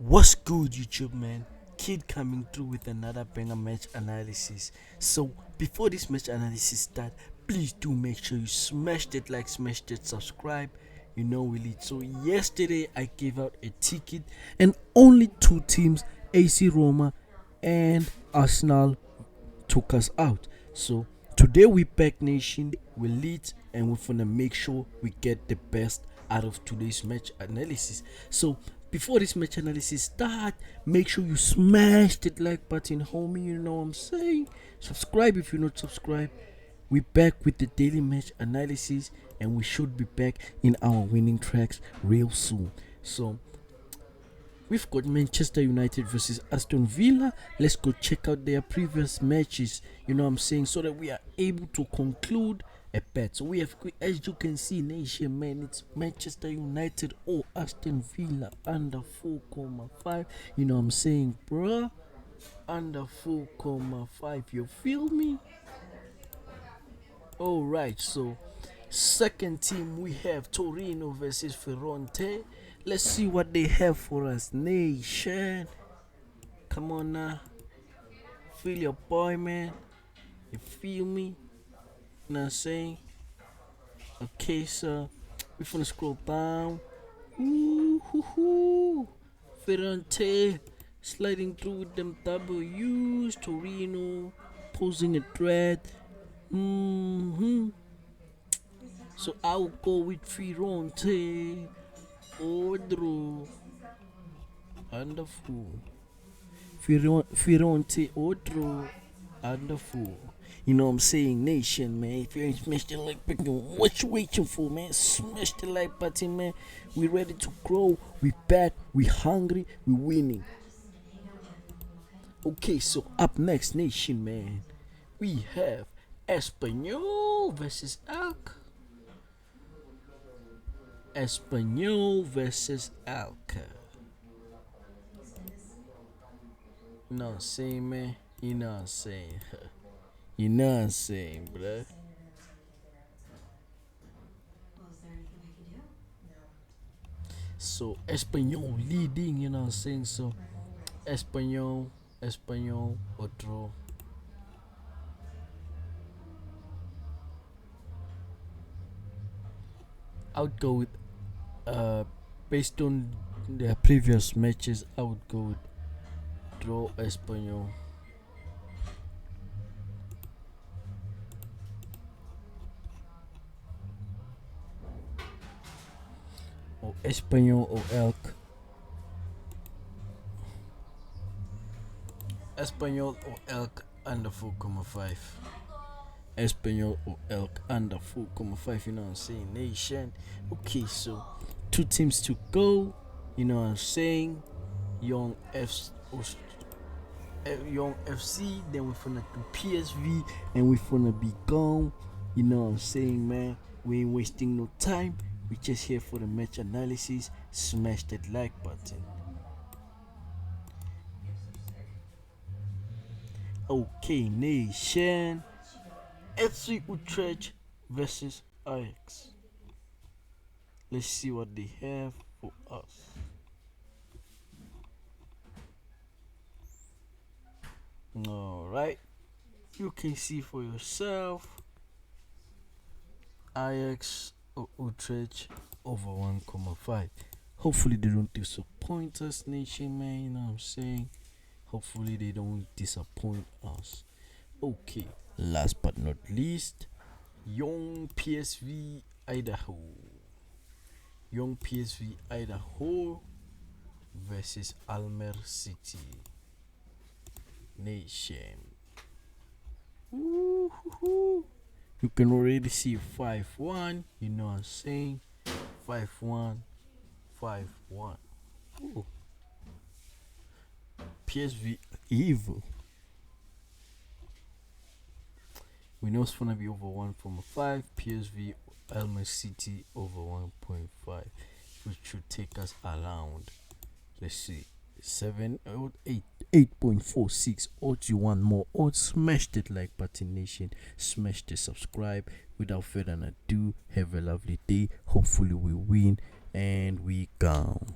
What's good, YouTube man? Kid coming through with another banger match analysis. So before this match analysis start, please do make sure you smash that like, smash that subscribe. You know we lead. So yesterday I gave out a ticket, and only two teams, AC Roma and Arsenal, took us out. So today we back nation, we lead, and we're gonna make sure we get the best out of today's match analysis. So before this match analysis start, make sure you smash that like button, homie. You know what I'm saying? Subscribe if you're not subscribed. We back with the daily match analysis, and we should be back in our winning tracks real soon. So we've got Manchester United versus Aston Villa. Let's go check out their previous matches, you know what I'm saying, so that we are able to conclude a bet. So we have, as you can see, nation man, it's Manchester United or Aston Villa under 4.5. You know what I'm saying, bruh? Under 4.5. You feel me? Alright, so second team we have Torino versus Ferronte. Let's see what they have for us, nation. Come on now, feel your boy, man. You feel me? You know what I'm saying? Okay, so we're gonna scroll down. Ooh, Ferrante sliding through with them W's. Torino posing a threat. So I'll go with Ferrante. Odro under 4. Ferrante Odro under 4. You know what I'm saying, nation man. If you ain't smashed the like button, what you waiting for, man? Smash the like button, man. We ready to grow. We back. We hungry. We winning. Okay, so up next, nation man, we have Espanyol versus Alc. Espanyol versus Alca. You know what I'm saying, man? You know what I'm saying? You know what I'm saying, bruh? So Espanyol leading, you know what I'm saying? So Espanyol, otro. I would go with based on their previous matches, I would go with draw Espanyol. Or Espanyol or Elk. Espanyol or Elk under 4.5. Espanyol or Elk under 4.5, you know what I'm saying, nation. Okay, so two teams to go, you know what I'm saying. Young FC, then we're gonna do PSV, and we're gonna be gone. You know what I'm saying, man. We ain't wasting no time. We just here for the match analysis. Smash that like button. Okay, nation. FC Utrecht versus Ajax. Let's see what they have for us. Alright, you can see for yourself. Ajax or Utrecht over 1.5. Hopefully they don't disappoint us, nation man, you know what I'm saying. Hopefully they don't disappoint us. Okay, last but not least, Young PSV Idaho. Young PSV Idaho versus Almer City. Nation. Woo-hoo-hoo. You can already see 5-1. You know what I'm saying? 5-1. 5-1. Ooh. PSV evil. We know it's gonna be over 1.5. PSV Almer City over 1.5, which should take us around, let's see, 8.46 odds. You want more odds? Smash that like button, nation. Smash the subscribe. Without further ado, have a lovely day. Hopefully we win and we gone.